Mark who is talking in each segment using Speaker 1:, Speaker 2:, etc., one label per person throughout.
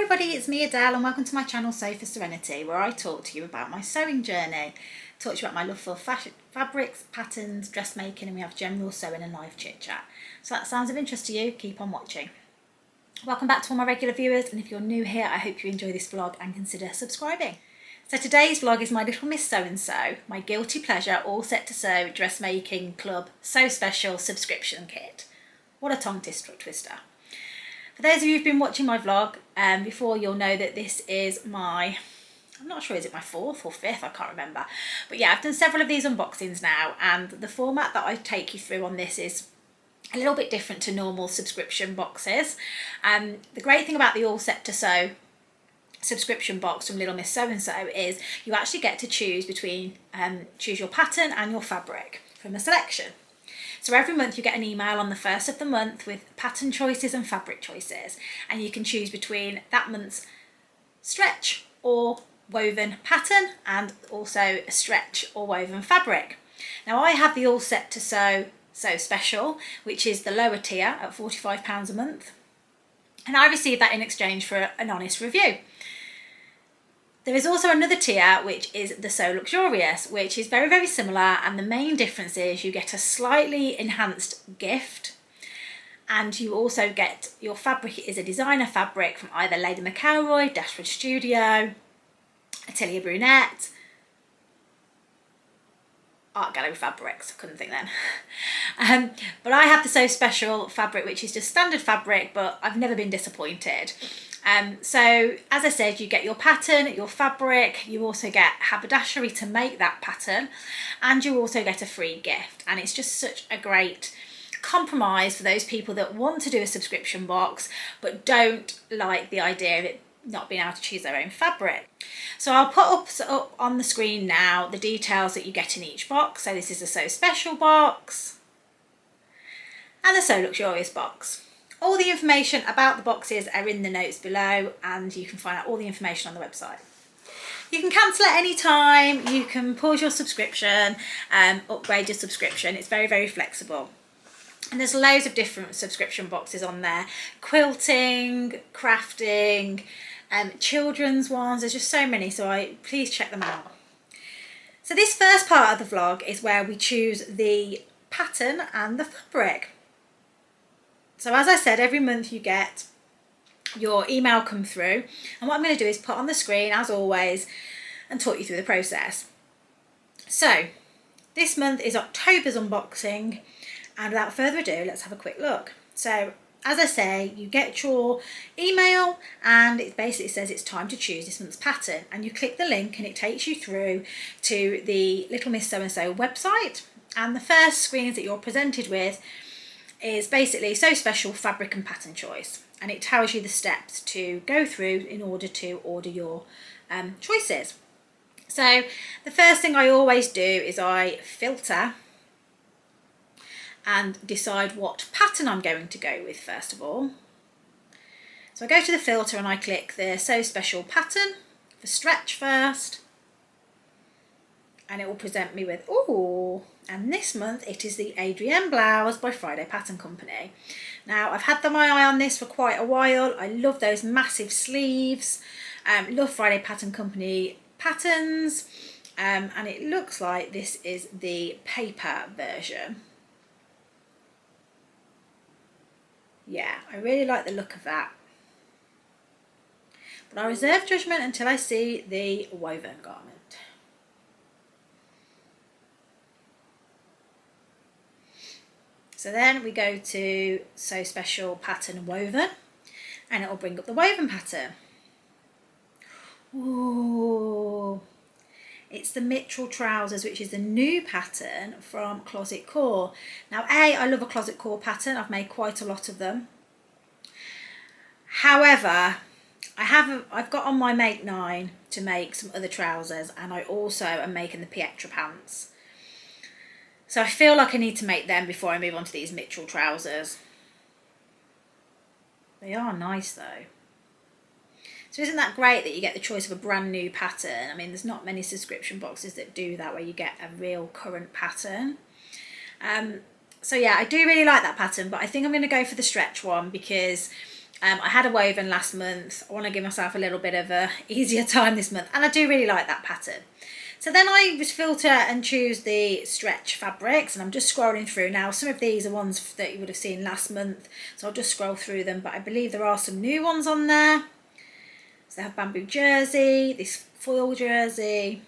Speaker 1: everybody, it's me Adele and welcome to my channel Sew for Serenity, where I talk to you about my sewing journey, talk to you about my love for fabrics, patterns, dressmaking, and we have general sewing and live chit chat. So that sounds of interest to you, keep on watching. Welcome back to all my regular viewers, and if you're new here, I hope you enjoy this vlog and consider subscribing. So today's vlog is my little Miss Sew and Sew, my guilty pleasure all set to sew dressmaking club sew special subscription kit. What a tongue twister. For those of you who've been watching my vlog before, you'll know that this is my, I'm not sure, is it my fourth or fifth? I can't remember. But yeah, I've done several of these unboxings now, and the format that I take you through on this is a little bit different to normal subscription boxes. The great thing about the All Set to Sew subscription box from Little Miss Sew and Sew is you actually get to choose between, choose your pattern and your fabric from a selection. So every month you get an email on the first of the month with pattern choices and fabric choices, and you can choose between that month's stretch or woven pattern and also a stretch or woven fabric. Now I have the All Set to Sew Special, which is the lower tier at £45 a month, and I received that in exchange for an honest review. There is also another tier, which is the Sew Luxurious, which is very, very similar, and the main difference is you get a slightly enhanced gift, and you also get, your fabric is a designer fabric from either Lady McElroy, Dashwood Studio Atelier Brunette, Art Gallery Fabrics, couldn't think then. But I have the Sew Special fabric, which is just standard fabric, but I've never been disappointed. So as I said, you get your pattern, your fabric, you also get haberdashery to make that pattern, and you also get a free gift. And it's just such a great compromise for those people that want to do a subscription box but don't like the idea of it not being able to choose their own fabric. So I'll put up on the screen now the details that you get in each box. So this is the Sew Special box and the Sew Luxurious box. All the information about the boxes are in the notes below, and you can find out all the information on the website. You can cancel at any time, you can pause your subscription, upgrade your subscription. It's very, very flexible. And there's loads of different subscription boxes on there. Quilting, crafting, children's ones, there's just so many, so please check them out. So this first part of the vlog is where we choose the pattern and the fabric. So as I said, every month you get your email come through, and what I'm going to do is put on the screen, as always, and talk you through the process. So this month is October's unboxing, and without further ado, let's have a quick look. So as I say, you get your email and it basically says it's time to choose this month's pattern, and you click the link and it takes you through to the Little Miss Sew and Sew website, and the first screens that you're presented with is basically Sew Special fabric and pattern choice, and it tells you the steps to go through in order to order your choices. So the first thing I always do is I filter and decide what pattern I'm going to go with first of all. So I go to the filter and I click the Sew Special pattern for stretch first, and it will present me with, ooh, and this month it is the Adrienna blouse by Friday Pattern Company. Now I've had my eye on this for quite a while. I love those massive sleeves, love Friday Pattern Company patterns, and it looks like this is the paper version. Yeah, I really like the look of that, but I reserve judgment until I see the woven garment. So then we go to Sew Special pattern woven, and it will bring up the woven pattern. Ooh, it's the Mitchell trousers, which is the new pattern from Closet Core. Now, I love a Closet Core pattern. I've made quite a lot of them. However, I've got on my Make 9 to make some other trousers, and I also am making the Pietra pants. So I feel like I need to make them before I move on to these Mitchell trousers. They are nice though. So isn't that great that you get the choice of a brand new pattern? I mean, there's not many subscription boxes that do that, where you get a real current pattern. So yeah, I do really like that pattern, but I think I'm going to go for the stretch one because I had a woven last month. I want to give myself a little bit of a easier time this month, and I do really like that pattern. So then I just filter and choose the stretch fabrics, and I'm just scrolling through now. Some of these are ones that you would have seen last month, so I'll just scroll through them, but I believe there are some new ones on there. So they have bamboo jersey, this foil jersey,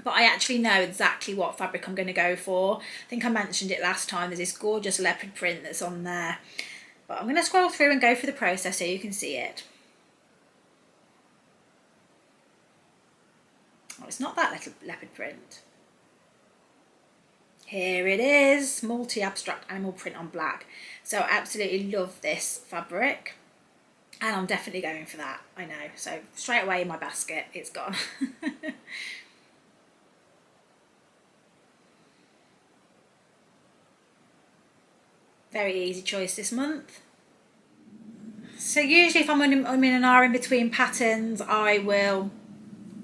Speaker 1: but I actually know exactly what fabric I'm going to go for. I think I mentioned it last time. There's this gorgeous leopard print that's on there, but I'm going to scroll through and go through the process so you can see it. Oh, it's not that little leopard print. Here it is, multi-abstract animal print on black. So I absolutely love this fabric, and I'm definitely going for that, I know. So straight away in my basket, it's gone. Very easy choice this month. So usually if I'm in an hour in between patterns, I will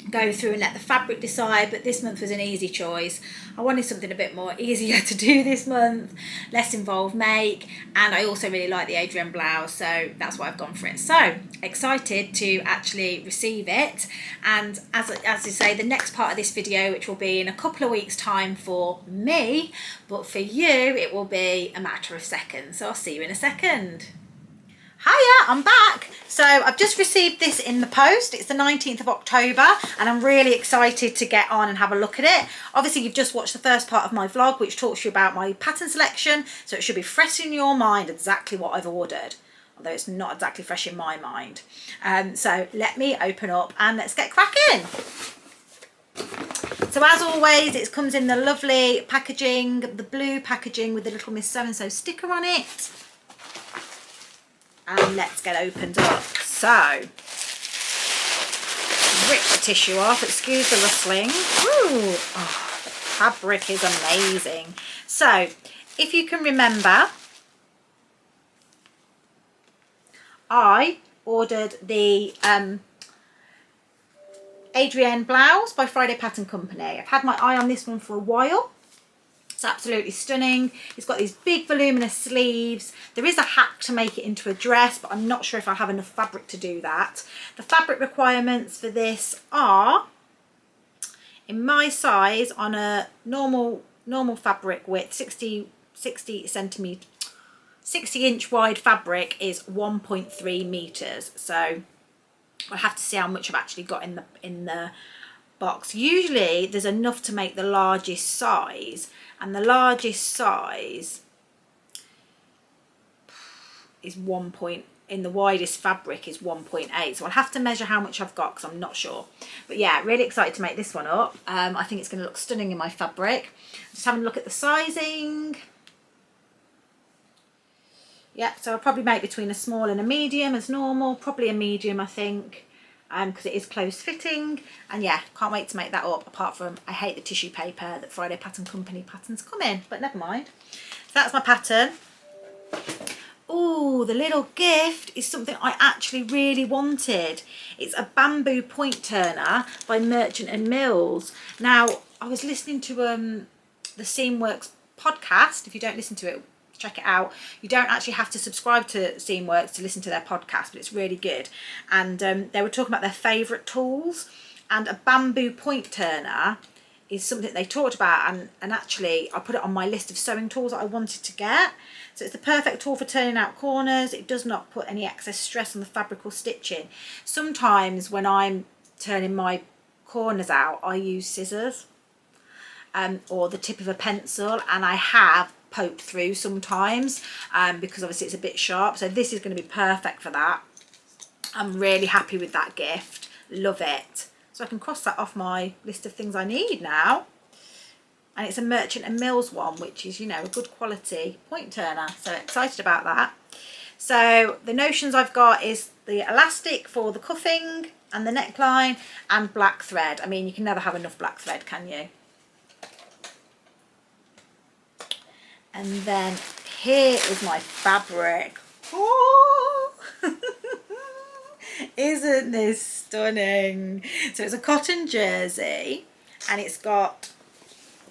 Speaker 1: go through and let the fabric decide, but this month was an easy choice. I wanted something a bit more easier to do this month, less involved make, and I also really like the Adrienna blouse, so that's why I've gone for it. So excited to actually receive it, and as I say, the next part of this video, which will be in a couple of weeks time for me, but for you it will be a matter of seconds, so I'll see you in a second. Hiya, I'm back. So I've just received this in the post. It's the 19th of October, and I'm really excited to get on and have a look at it. Obviously, you've just watched the first part of my vlog, which talks to you about my pattern selection, so it should be fresh in your mind exactly what I've ordered, although it's not exactly fresh in my mind. So let me open up and let's get cracking. So as always, it comes in the lovely packaging, the blue packaging with the little Miss So-and-so sticker on it. And let's get opened up. So, rip the tissue off, excuse the rustling. Ooh, oh, the fabric is amazing. So, if you can remember, I ordered the Adrienna blouse by Friday Pattern Company. I've had my eye on this one for a while. It's absolutely stunning. It's got these big voluminous sleeves. There is a hack to make it into a dress, but I'm not sure if I'll have enough fabric to do that. The fabric requirements for this are, in my size, on a normal fabric width, 60 inch wide fabric is 1.3 meters. So I'll have to see how much I've actually got in the box. Usually there's enough to make the largest size, and the largest size is in the widest fabric is 1.8, so I'll have to measure how much I've got because I'm not sure. But yeah, really excited to make this one up. I think it's going to look stunning in my fabric. Just having a look at the sizing. Yeah, so I'll probably make between a small and a medium as normal, probably a medium I think, because it is close fitting. And yeah, can't wait to make that up, apart from I hate the tissue paper that Friday Pattern Company patterns come in, but never mind. So that's my pattern. Oh, the little gift is something I actually really wanted. It's a bamboo point turner by Merchant and Mills. Now, I was listening to the Seamworks podcast. If you don't listen to it, check it out. You don't actually have to subscribe to Seamworks to listen to their podcast, but it's really good. And they were talking about their favourite tools, and a bamboo point turner is something they talked about, and actually I put it on my list of sewing tools that I wanted to get. So it's the perfect tool for turning out corners. It does not put any excess stress on the fabric or stitching. Sometimes when I'm turning my corners out, I use scissors or the tip of a pencil, and I have poked through sometimes because obviously it's a bit sharp. So this is going to be perfect for that. I'm really happy with that gift. Love it. So I can cross that off my list of things I need now. And it's a Merchant and Mills one, which is, you know, a good quality point turner. So excited about that. So the notions I've got is the elastic for the cuffing and the neckline, and black thread. I mean, you can never have enough black thread, can you? And then here is my fabric. Oh! Isn't this stunning? So it's a cotton jersey, and it's got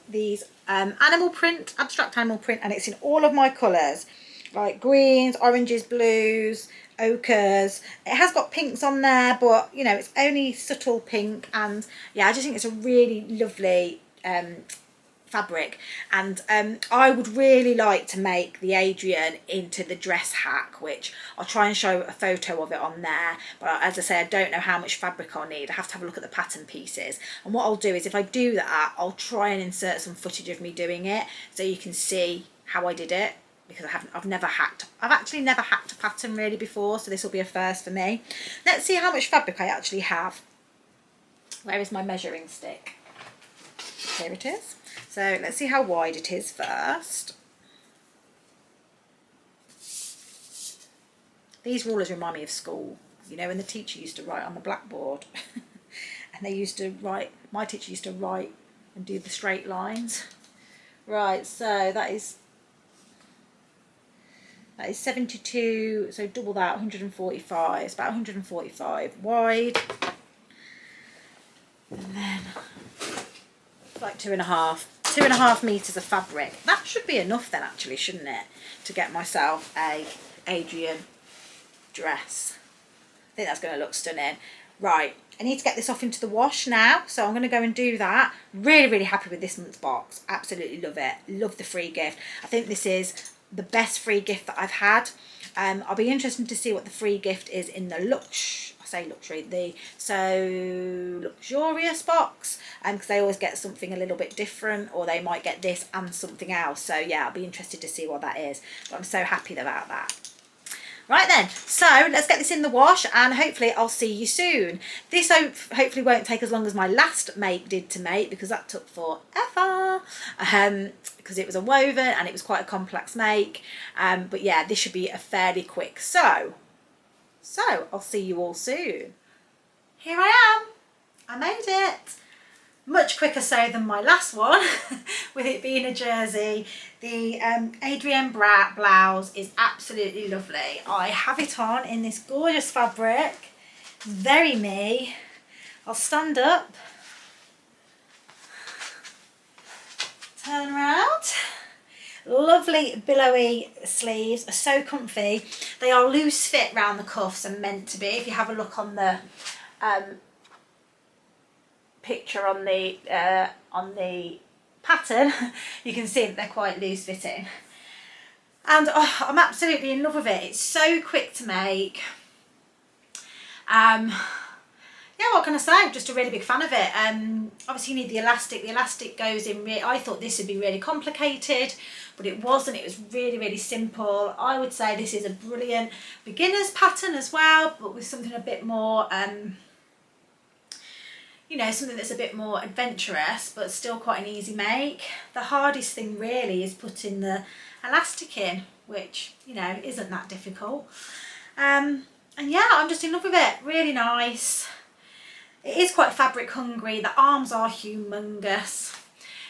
Speaker 1: these animal print, abstract animal print, and it's in all of my colours. like greens, oranges, blues, ochres. It has got pinks on there, but you know, it's only subtle pink. And yeah, I just think it's a really lovely fabric. And I would really like to make the Adrian into the dress hack, which I'll try and show a photo of it on there, but as I say, I don't know how much fabric I'll need. I have to have a look at the pattern pieces, and what I'll do is, if I do that, I'll try and insert some footage of me doing it so you can see how I did it, because I've actually never hacked a pattern really before, so this will be a first for me. Let's see how much fabric I actually have. Where is my measuring stick? Here it is. So let's see how wide it is first. These rulers remind me of school, you know, when the teacher used to write on the blackboard and they used to write, my teacher used to write and do the straight lines. Right, so that is 72, so double that, 145. It's about 145 wide. And then like 2.5 meters of fabric. That should be enough then, actually, shouldn't it, to get myself a Adrian dress. I think that's going to look stunning. Right, I need to get this off into the wash now, so I'm going to go and do that. Really happy with this month's box. Absolutely love it. Love the free gift. I think this is the best free gift that I've had. I'll be interested to see what the free gift is in the luxurious box, because they always get something a little bit different, or they might get this and something else. So yeah, I'll be interested to see what that is, but I'm so happy about that. Right then, so let's get this in the wash, and hopefully I'll see you soon. This hopefully won't take as long as my last make did to make, because that took forever, because it was a woven and it was quite a complex make. But yeah, this should be a fairly quick. So I'll see you all soon. Here I am. I made it. Much quicker so than my last one, with it being a jersey. The Adrienna blouse is absolutely lovely. I have it on in this gorgeous fabric. Very me. I'll stand up. Turn around. Lovely billowy sleeves, are so comfy. They are loose fit round the cuffs and meant to be. If you have a look on the picture on the pattern, you can see that they're quite loose fitting, and I'm absolutely in love with it. It's so quick to make. Yeah, what can I say? I'm just a really big fan of it. Obviously you need the elastic. The elastic goes in, I thought this would be really complicated, but it wasn't. It was really simple. I would say this is a brilliant beginner's pattern as well, but with something a bit more you know, something that's a bit more adventurous, but still quite an easy make. The hardest thing really is putting the elastic in, which, you know, isn't that difficult. And yeah, I'm just in love with it. Really nice. It is quite fabric hungry. The arms are humongous.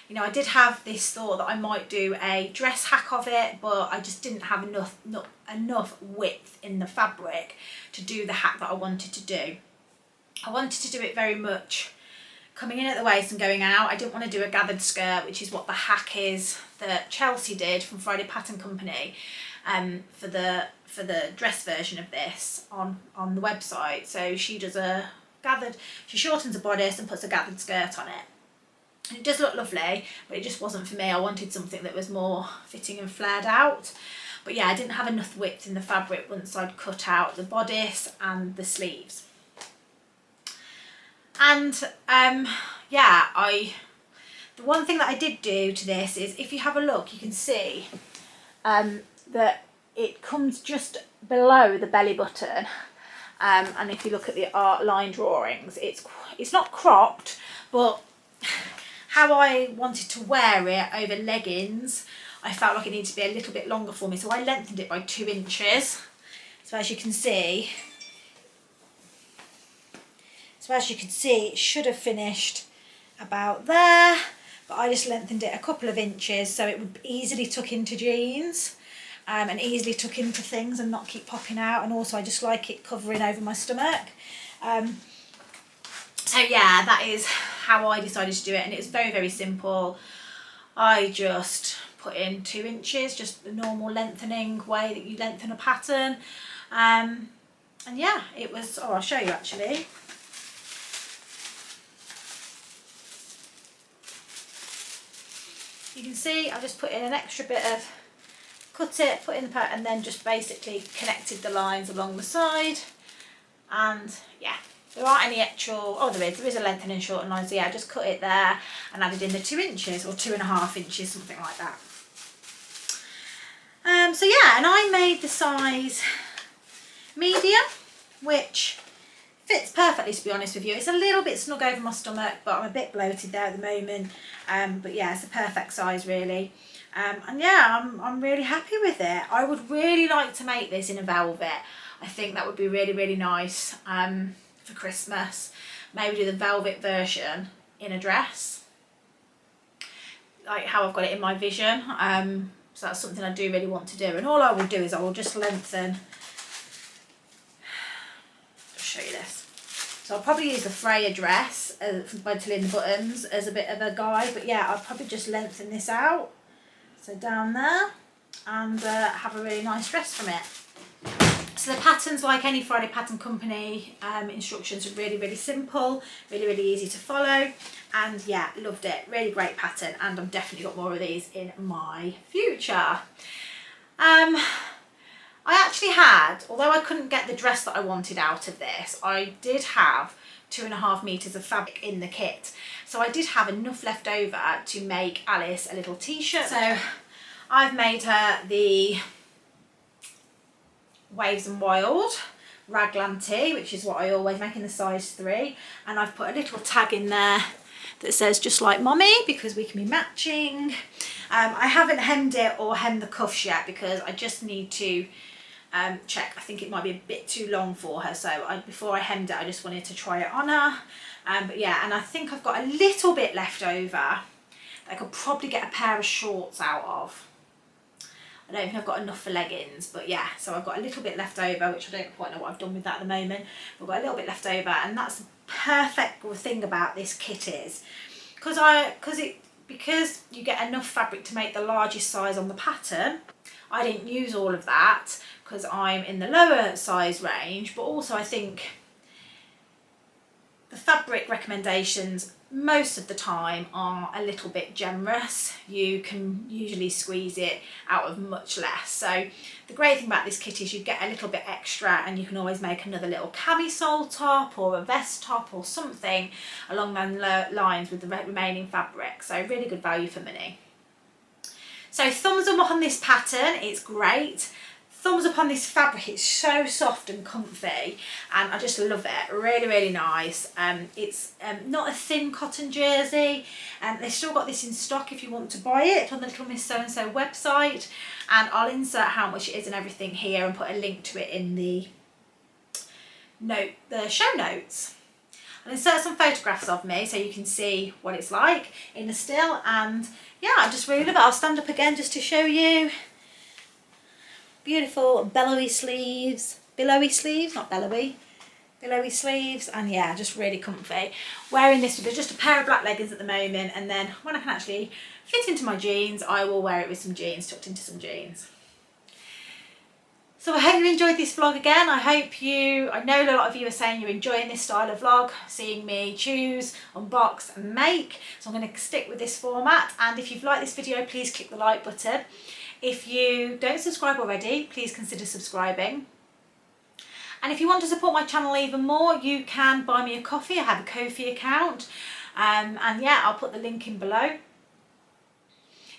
Speaker 1: You know, I did have this thought that I might do a dress hack of it, but I just didn't have enough width in the fabric to do the hack that I wanted to do. I wanted to do it very much coming in at the waist and going out. I didn't want to do a gathered skirt, which is what the hack is that Chelsea did from Friday Pattern Company, for the dress version of this on the website. So she does a gathered, she shortens a bodice and puts a gathered skirt on it. And it does look lovely, but it just wasn't for me. I wanted something that was more fitting and flared out. But yeah, I didn't have enough width in the fabric once I'd cut out the bodice and the sleeves. And yeah, the one thing that I did do to this is, if you have a look, you can see that it comes just below the belly button. And if you look at the art line drawings, it's not cropped, but how I wanted to wear it over leggings, I felt like it needed to be a little bit longer for me, so I lengthened it by 2 inches. So as you can see, it should have finished about there, but I just lengthened it a couple of inches so it would easily tuck into jeans, and easily tuck into things and not keep popping out. And also I just like it covering over my stomach. So yeah, that is how I decided to do it, and it was very simple. I just put in 2 inches, just the normal lengthening way that you lengthen a pattern. And yeah, it was, oh, I'll show you actually. You can see I've just put in an extra bit of, cut it, put in the pattern, and then just basically connected the lines along the side. And yeah, there aren't any actual, oh there is a lengthening shorten line, so yeah, I just cut it there and added in the 2 inches or 2.5 inches, something like that. So yeah, and I made the size medium, which fits perfectly, to be honest with you. It's a little bit snug over my stomach, but I'm a bit bloated there at the moment. But yeah, it's the perfect size really. And yeah, I'm really happy with it. I would really like to make this in a velvet. I think that would be really, really nice for Christmas. Maybe do the velvet version in a dress, like how I've got it in my vision. So that's something I do really want to do. And all I will do is I will just lengthen, I'll show you this. So I'll probably use the Freya dress by tilling the buttons as a bit of a guide. But yeah, I'll probably just lengthen this out. So down there, and have a really nice dress from it. So the patterns, like any Friday Pattern Company instructions, are really, really simple, really, really easy to follow. And yeah, loved it. Really great pattern, and I've definitely got more of these in my future. I actually had, although I couldn't get the dress that I wanted out of this, I did have 2.5 meters of fabric in the kit. So I did have enough left over to make Alice a little t-shirt. So I've made her the Waves and Wild raglan tee, which is what I always make in the size 3, and I've put a little tag in there that says just like mommy, because we can be matching. I haven't hemmed it or hemmed the cuffs yet because I just need to check. I think it might be a bit too long for her, so before I hemmed it I just wanted to try it on her. But yeah, and I think I've got a little bit left over that I could probably get a pair of shorts out of. I don't think I've got enough for leggings, but yeah, so I've got a little bit left over, which I don't quite know what I've done with that at the moment. I've got a little bit left over, and that's the perfect thing about this kit is because you get enough fabric to make the largest size on the pattern. I didn't use all of that because I'm in the lower size range, but also I think the fabric recommendations most of the time are a little bit generous. You can usually squeeze it out of much less. So the great thing about this kit is you get a little bit extra, and you can always make another little camisole top or a vest top or something along those lines with the remaining fabric. So really good value for money. So thumbs up on this pattern, it's great. Thumbs up on this fabric, it's so soft and comfy, and I just love it. Really, really nice. It's not a thin cotton jersey, and they've still got this in stock if you want to buy it on the Little Miss So-and-so website, and I'll insert how much it is and everything here and put a link to it in the show notes. I'll insert some photographs of me so you can see what it's like in the still, and yeah, I just really love it. I'll stand up again just to show you. Beautiful billowy sleeves, billowy sleeves, not billowy, billowy sleeves, and yeah, just really comfy. Wearing this with just a pair of black leggings at the moment, and then when I can actually fit into my jeans, I will wear it with some jeans, tucked into some jeans. So I hope you enjoyed this vlog again. I know a lot of you are saying you're enjoying this style of vlog, seeing me choose, unbox and make. So I'm going to stick with this format, and if you've liked this video, please click the like button. If you don't subscribe already, please consider subscribing. And if you want to support my channel even more, you can buy me a coffee. I have a Ko-fi account. And yeah, I'll put the link in below.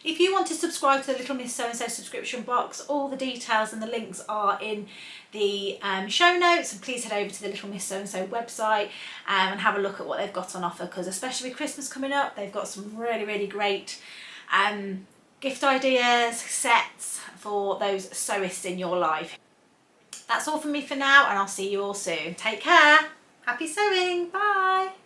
Speaker 1: If you want to subscribe to the Little Miss So-and-so subscription box, all the details and the links are in the show notes. And please head over to the Little Miss So-and-so website and have a look at what they've got on offer, because especially with Christmas coming up, they've got some really, really great gift ideas, sets for those sewists in your life. That's all from me for now, and I'll see you all soon. Take care. Happy sewing. Bye.